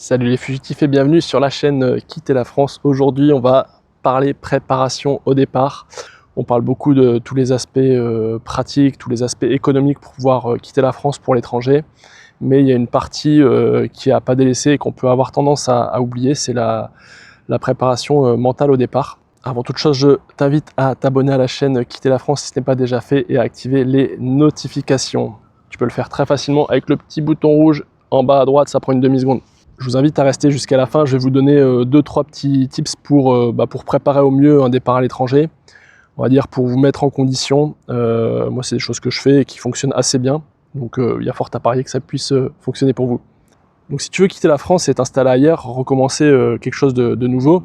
Salut les fugitifs et bienvenue sur la chaîne Quitter la France. Aujourd'hui on va parler préparation au départ. On parle beaucoup de tous les aspects pratiques, tous les aspects économiques pour pouvoir quitter la France pour l'étranger. Mais il y a une partie qui n'a pas délaissé et qu'on peut avoir tendance à oublier, c'est la préparation mentale au départ. Avant toute chose, je t'invite à t'abonner à la chaîne Quitter la France si ce n'est pas déjà fait et à activer les notifications. Tu peux le faire très facilement avec le petit bouton rouge en bas à droite, ça prend une demi-seconde. Je vous invite à rester jusqu'à la fin, je vais vous donner 2-3 petits tips pour préparer au mieux un départ à l'étranger. On va dire pour vous mettre en condition. Moi c'est des choses que je fais et qui fonctionnent assez bien. Donc il y a fort à parier que ça puisse fonctionner pour vous. Donc si tu veux quitter la France et t'installer ailleurs, recommencer quelque chose de nouveau,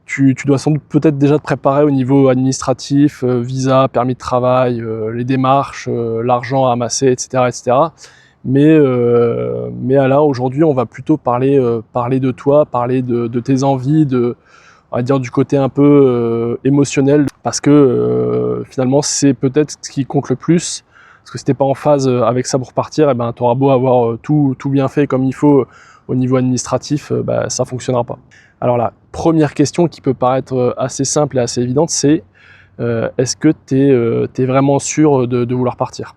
tu dois sans doute peut-être déjà te préparer au niveau administratif, visa, permis de travail, les démarches, l'argent à amasser, etc. etc. Mais là aujourd'hui on va plutôt parler de toi, parler de tes envies, on va dire du côté un peu émotionnel, parce que finalement c'est peut-être ce qui compte le plus, parce que si t'es pas en phase avec ça pour partir, et ben t'auras beau avoir tout bien fait comme il faut au niveau administratif, ça fonctionnera pas. Alors la première question qui peut paraître assez simple et assez évidente, c'est est-ce que t'es vraiment sûr de vouloir partir?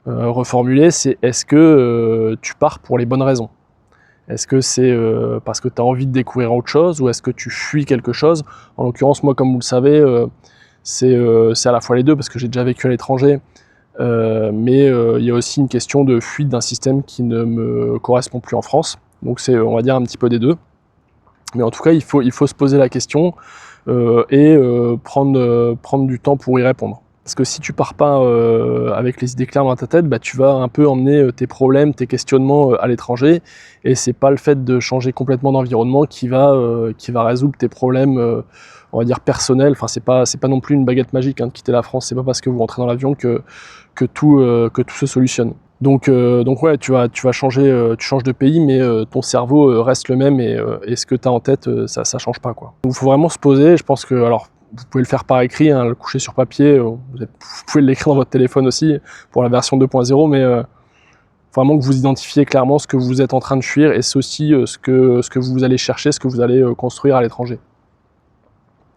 Reformuler, c'est est-ce que tu pars pour les bonnes raisons? Est-ce que c'est parce que tu as envie de découvrir autre chose, ou est-ce que tu fuis quelque chose? En l'occurrence, moi, comme vous le savez, c'est à la fois les deux, parce que j'ai déjà vécu à l'étranger, mais il y a aussi une question de fuite d'un système qui ne me correspond plus en France. Donc c'est, on va dire, un petit peu des deux. Mais en tout cas, il faut se poser la question et prendre du temps pour y répondre. Parce que si tu pars pas avec les idées claires dans ta tête, tu vas un peu emmener tes problèmes, tes questionnements à l'étranger, et c'est pas le fait de changer complètement d'environnement qui va résoudre tes problèmes, on va dire personnels. Enfin, c'est pas non plus une baguette magique de quitter la France. C'est pas parce que vous rentrez dans l'avion que tout se solutionne. Donc ouais, tu vas changer, tu changes de pays, mais ton cerveau reste le même, et ce que tu as en tête, ça change pas, quoi. Donc il faut vraiment se poser. Je pense que, alors, vous pouvez le faire par écrit, le coucher sur papier, vous pouvez l'écrire dans votre téléphone aussi pour la version 2.0, mais vraiment que vous identifiez clairement ce que vous êtes en train de fuir, et c'est aussi ce que vous allez chercher, ce que vous allez construire à l'étranger.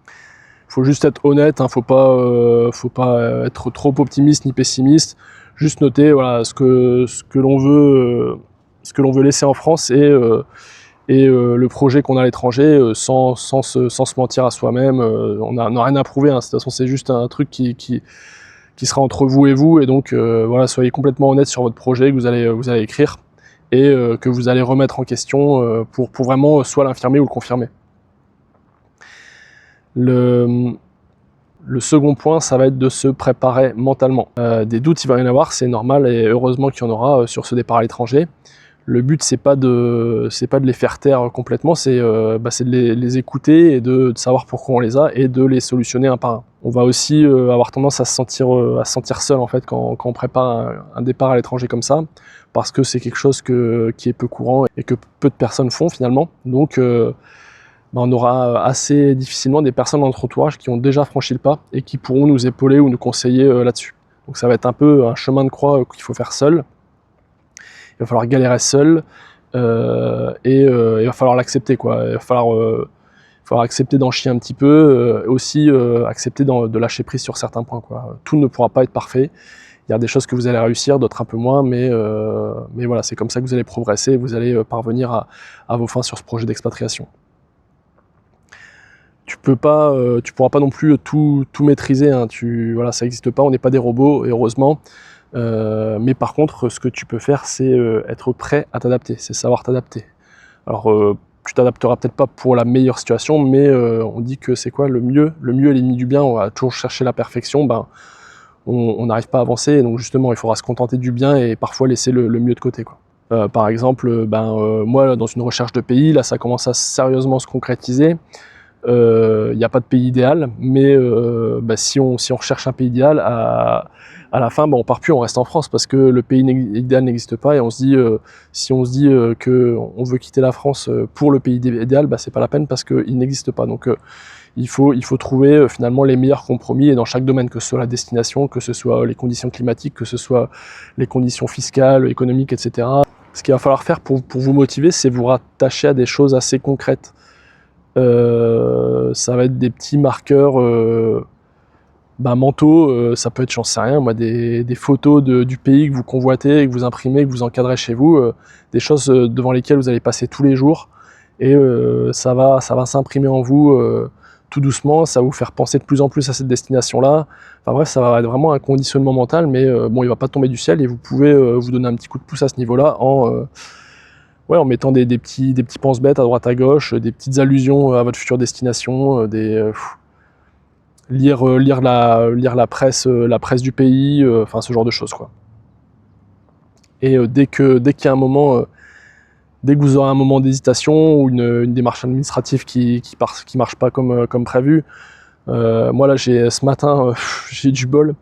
Il faut juste être honnête, faut pas être trop optimiste ni pessimiste. Juste noter, voilà, ce que l'on veut laisser en France, et le projet qu'on a à l'étranger, sans se mentir à soi-même. On n'a rien à prouver, de toute façon c'est juste un truc qui sera entre vous et vous, et donc voilà, soyez complètement honnête sur votre projet que vous allez écrire, et que vous allez remettre en question pour vraiment soit l'infirmer ou le confirmer. Le second point, ça va être de se préparer mentalement. Des doutes, il va y en avoir, c'est normal, et heureusement qu'il y en aura sur ce départ à l'étranger. Le but, c'est pas de les faire taire complètement, c'est de les écouter, et de savoir pourquoi on les a, et de les solutionner un par un. On va aussi avoir tendance à se sentir seul, en fait, quand on prépare un départ à l'étranger comme ça, parce que c'est quelque chose qui est peu courant et que peu de personnes font finalement. Donc on aura assez difficilement des personnes dans notre entourage qui ont déjà franchi le pas et qui pourront nous épauler ou nous conseiller là-dessus. Donc ça va être un peu un chemin de croix qu'il faut faire seul. Il va falloir galérer seul, et il va falloir l'accepter, quoi. Il va falloir accepter d'en chier un petit peu, aussi accepter de lâcher prise sur certains points, quoi. Tout ne pourra pas être parfait. Il y a des choses que vous allez réussir, d'autres un peu moins, mais voilà, c'est comme ça que vous allez progresser, et vous allez parvenir à vos fins sur ce projet d'expatriation. Tu pourras pas non plus tout maîtriser, voilà, ça n'existe pas, on n'est pas des robots, et heureusement. Mais par contre, ce que tu peux faire, c'est être prêt à t'adapter, c'est savoir t'adapter. Alors, tu t'adapteras peut-être pas pour la meilleure situation, mais on dit que c'est quoi le mieux est l'ennemi du bien. On va toujours chercher la perfection, on n'arrive pas à avancer, et donc justement, il faudra se contenter du bien et parfois laisser le mieux de côté, quoi. Par exemple, moi, dans une recherche de pays, là, ça commence à sérieusement se concrétiser. Il n'y a pas de pays idéal, mais si on recherche un pays idéal, à la fin, on part plus, on reste en France, parce que le pays idéal n'existe pas, et on se dit, si on se dit qu'on veut quitter la France pour le pays idéal, c'est pas la peine, parce qu'il n'existe pas. Donc il faut trouver finalement les meilleurs compromis, et dans chaque domaine, que ce soit la destination, que ce soit les conditions climatiques, que ce soit les conditions fiscales, économiques, etc. Ce qu'il va falloir faire pour vous motiver, c'est vous rattacher à des choses assez concrètes. Ça va être des petits marqueurs mentaux, ça peut être, j'en sais rien, moi, des photos du pays que vous convoitez, que vous imprimez, que vous encadrez chez vous, des choses devant lesquelles vous allez passer tous les jours, et ça va s'imprimer en vous tout doucement, ça va vous faire penser de plus en plus à cette destination-là. Enfin bref, ça va être vraiment un conditionnement mental, mais bon, il va pas tomber du ciel, et vous pouvez vous donner un petit coup de pouce à ce niveau-là en mettant des petits pense-bêtes à droite à gauche, des petites allusions à votre future destination, lire la presse du pays, enfin ce genre de choses, quoi. Et dès qu'il y a un moment, dès que vous aurez un moment d'hésitation ou une démarche administrative qui marche pas comme prévu, moi là ce matin j'ai du bol.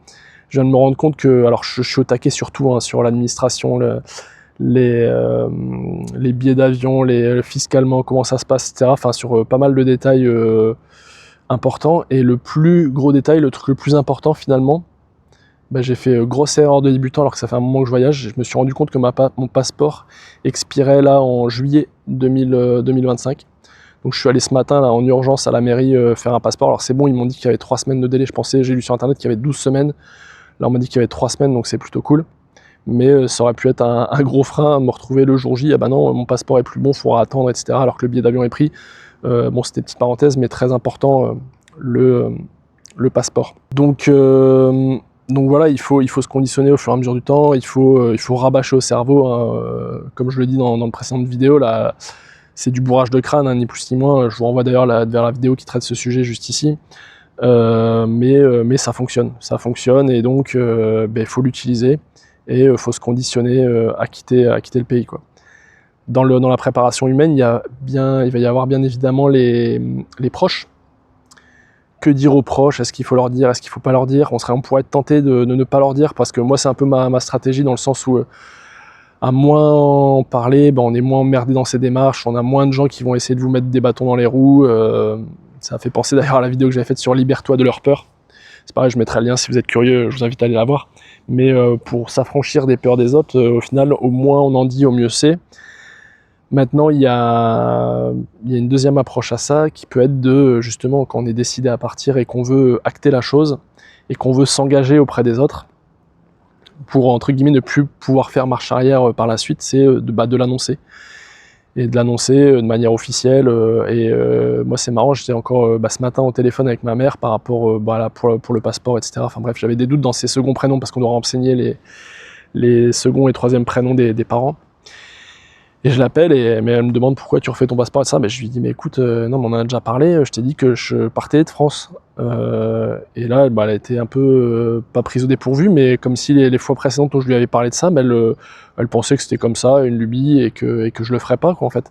Je viens de me rendre compte que, alors je suis au taquet surtout sur l'administration, les billets d'avion, fiscalement comment ça se passe, etc. Enfin sur pas mal de détails importants. Et le plus gros détail, le truc le plus important finalement, j'ai fait grosse erreur de débutant alors que ça fait un moment que je voyage. Je me suis rendu compte que mon passeport expirait là en juillet 2025. Donc je suis allé ce matin là en urgence à la mairie faire un passeport. Alors c'est bon, ils m'ont dit qu'il y avait 3 semaines de délai. J'ai lu sur internet qu'il y avait 12 semaines. Là on m'a dit qu'il y avait 3 semaines, donc c'est plutôt cool. Mais ça aurait pu être un gros frein à me retrouver le jour J. Ah bah non, mon passeport est plus bon, il faudra attendre, etc. Alors que le billet d'avion est pris. Bon, c'était une petite parenthèse, mais très important, le passeport. Donc voilà, il faut se conditionner au fur et à mesure du temps, il faut rabâcher au cerveau, hein, comme je le dis dans le précédente vidéo, là, c'est du bourrage de crâne, hein, ni plus ni moins. Je vous renvoie d'ailleurs vers la vidéo qui traite ce sujet juste ici. Mais ça fonctionne, et donc il faut l'utiliser, et il faut se conditionner à quitter le pays, quoi. Dans la préparation humaine, il va y avoir bien évidemment les proches. Que dire aux proches? Est-ce qu'il faut leur dire? Est-ce qu'il ne faut pas leur dire? On pourrait être tenté de ne pas leur dire, parce que moi c'est un peu ma stratégie, dans le sens où à moins en parler, on est moins emmerdé dans ces démarches, on a moins de gens qui vont essayer de vous mettre des bâtons dans les roues. Ça fait penser d'ailleurs à la vidéo que j'avais faite sur Libère-toi de leur peur. C'est pareil, je mettrai le lien si vous êtes curieux, je vous invite à aller la voir. Mais pour s'affranchir des peurs des autres, au final, au moins on en dit, au mieux c'est. Maintenant, il y a une deuxième approche à ça, qui peut être de, justement, quand on est décidé à partir et qu'on veut acter la chose, et qu'on veut s'engager auprès des autres, pour, entre guillemets, ne plus pouvoir faire marche arrière par la suite, c'est de l'annoncer. Et de l'annoncer de manière officielle. Moi, c'est marrant, j'étais encore ce matin au téléphone avec ma mère par rapport pour le passeport, etc. Enfin bref, j'avais des doutes dans ces seconds prénoms, parce qu'on doit renseigner les seconds et troisième prénoms des parents. Et je l'appelle, mais elle me demande pourquoi tu refais ton passeport et ça. Je lui dis, mais écoute, non, mais on en a déjà parlé, je t'ai dit que je partais de France. Et là, elle a été un peu, pas prise au dépourvu, mais comme si les fois précédentes où je lui avais parlé de ça, elle pensait que c'était comme ça, une lubie, et que je le ferais pas, quoi, en fait.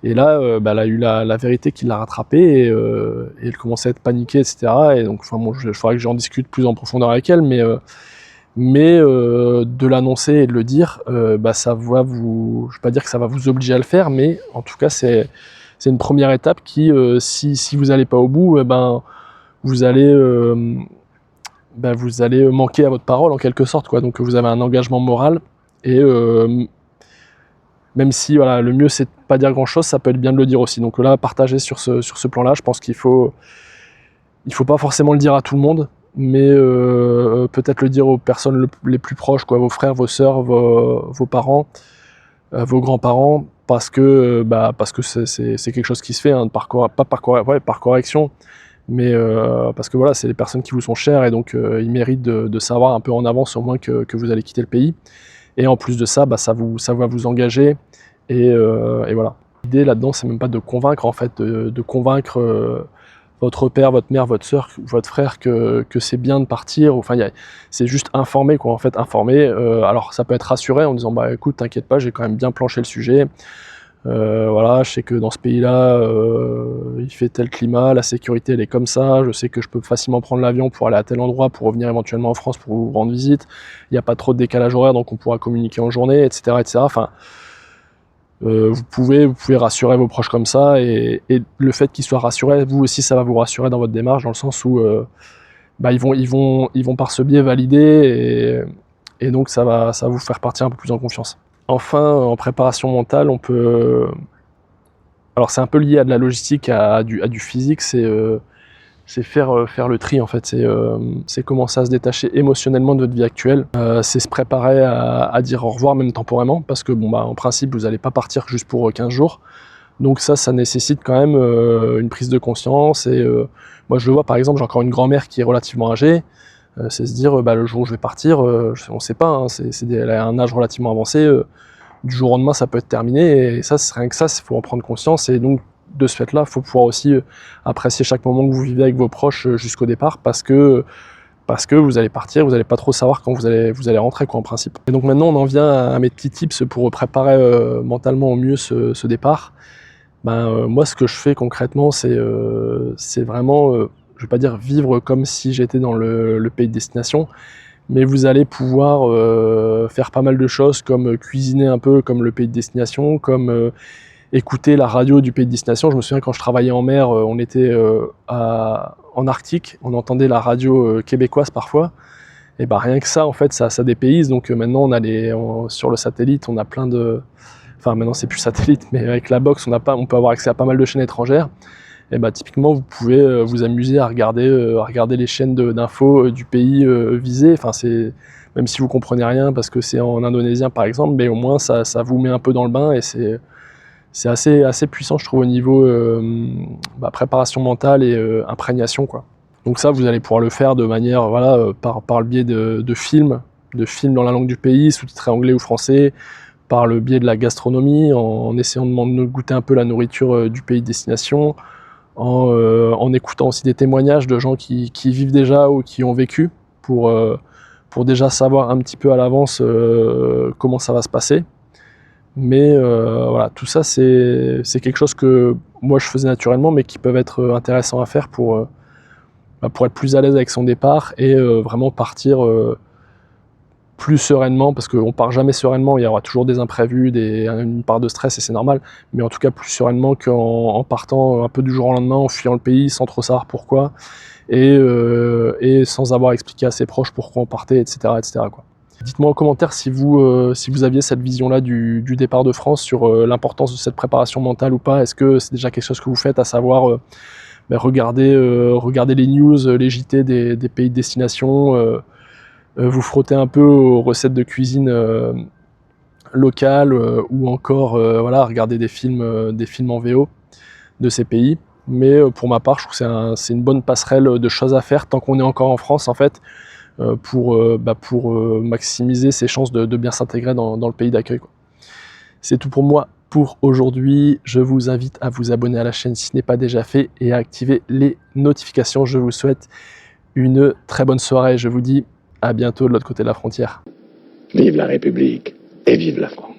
Et là, elle a eu la vérité qui l'a rattrapée, et elle commençait à être paniquée, etc. Et donc, il faudrait que j'en discute plus en profondeur avec elle, mais de l'annoncer et de le dire, ça va vous, je ne vais pas dire que ça va vous obliger à le faire, mais en tout cas c'est une première étape qui, si vous n'allez pas au bout, vous allez manquer à votre parole en quelque sorte, quoi. Donc vous avez un engagement moral, et même si voilà, le mieux c'est de pas dire grand chose, ça peut être bien de le dire aussi. Donc là, partager sur ce plan-là, je pense qu'il faut pas forcément le dire à tout le monde, mais peut-être le dire aux personnes les plus proches, quoi, vos frères, vos sœurs, vos parents, vos grands-parents, parce que c'est quelque chose qui se fait, hein, par correction, mais parce que voilà, c'est les personnes qui vous sont chères, et donc ils méritent de savoir un peu en avance au moins que vous allez quitter le pays. Et en plus de ça, ça va vous engager, et voilà. L'idée là-dedans, c'est même pas de convaincre, en fait, de convaincre votre père, votre mère, votre soeur, votre frère que c'est bien de partir. Enfin, c'est juste informer, quoi, en fait, informer. Alors ça peut être rassuré en disant, écoute, t'inquiète pas, j'ai quand même bien planché le sujet. Voilà, je sais que dans ce pays-là, il fait tel climat, la sécurité elle est comme ça, je sais que je peux facilement prendre l'avion pour aller à tel endroit, pour revenir éventuellement en France pour vous rendre visite. Il n'y a pas trop de décalage horaire, donc on pourra communiquer en journée, etc. etc. Enfin, vous pouvez rassurer vos proches comme ça, et le fait qu'ils soient rassurés, vous aussi ça va vous rassurer dans votre démarche, dans le sens où ils vont par ce biais valider, et donc ça va vous faire partir un peu plus en confiance. Enfin, en préparation mentale, on peut... Alors c'est un peu lié à de la logistique, à du physique, c'est faire le tri en fait, c'est commencer à se détacher émotionnellement de votre vie actuelle, c'est se préparer à dire au revoir même temporairement, parce que bon bah en principe vous n'allez pas partir juste pour 15 jours, donc ça nécessite quand même une prise de conscience, et moi je le vois par exemple, j'ai encore une grand-mère qui est relativement âgée, c'est se dire bah, le jour où je vais partir, on ne sait pas, hein, elle a un âge relativement avancé, du jour au lendemain ça peut être terminé, et ça rien que ça, il faut en prendre conscience, et donc de ce fait-là, il faut pouvoir aussi apprécier chaque moment que vous vivez avec vos proches jusqu'au départ, parce que vous allez partir, vous n'allez pas trop savoir quand vous allez rentrer quoi, en principe. Et donc maintenant on en vient à mes petits tips pour préparer mentalement au mieux ce départ. Moi ce que je fais concrètement, c'est vraiment, je vais pas dire vivre comme si j'étais dans le pays de destination, mais vous allez pouvoir faire pas mal de choses, comme cuisiner un peu comme le pays de destination, comme écouter la radio du pays de destination. Je me souviens quand je travaillais en mer, on était en Arctique, on entendait la radio québécoise parfois, et rien que ça en fait ça dépayse. Donc maintenant sur le satellite on a plein de... Enfin maintenant c'est plus satellite, mais avec la box on peut avoir accès à pas mal de chaînes étrangères, et typiquement vous pouvez vous amuser à regarder les chaînes d'infos du pays visé. Enfin même si vous comprenez rien parce que c'est en indonésien par exemple, mais au moins ça vous met un peu dans le bain, et c'est assez puissant je trouve au niveau préparation mentale et imprégnation quoi. Donc ça vous allez pouvoir le faire de manière par le biais de films dans la langue du pays, sous-titrés anglais ou français, par le biais de la gastronomie, en essayant de goûter un peu la nourriture du pays de destination, en écoutant aussi des témoignages de gens qui vivent déjà ou qui ont vécu, pour déjà savoir un petit peu à l'avance comment ça va se passer. Mais voilà, tout ça c'est quelque chose que moi je faisais naturellement, mais qui peuvent être intéressants à faire pour être plus à l'aise avec son départ, et vraiment partir plus sereinement, parce qu'on part jamais sereinement, il y aura toujours des imprévus, une part de stress, et c'est normal, mais en tout cas plus sereinement qu'en partant un peu du jour au lendemain, en fuyant le pays sans trop savoir pourquoi, et sans avoir expliqué à ses proches pourquoi on partait, etc. quoi. Dites-moi en commentaire si vous aviez cette vision-là du départ de France, sur l'importance de cette préparation mentale ou pas. Est-ce que c'est déjà quelque chose que vous faites, à savoir regarder les news, les JT des pays de destination, vous frotter un peu aux recettes de cuisine locales, ou encore regarder des films en VO de ces pays. Mais pour ma part, je trouve que c'est une bonne passerelle de choses à faire tant qu'on est encore en France en fait, pour maximiser ses chances de bien s'intégrer dans le pays d'accueil, quoi. C'est tout pour moi pour aujourd'hui. Je vous invite à vous abonner à la chaîne si ce n'est pas déjà fait, et à activer les notifications. Je vous souhaite une très bonne soirée. Je vous dis à bientôt de l'autre côté de la frontière. Vive la République et vive la France.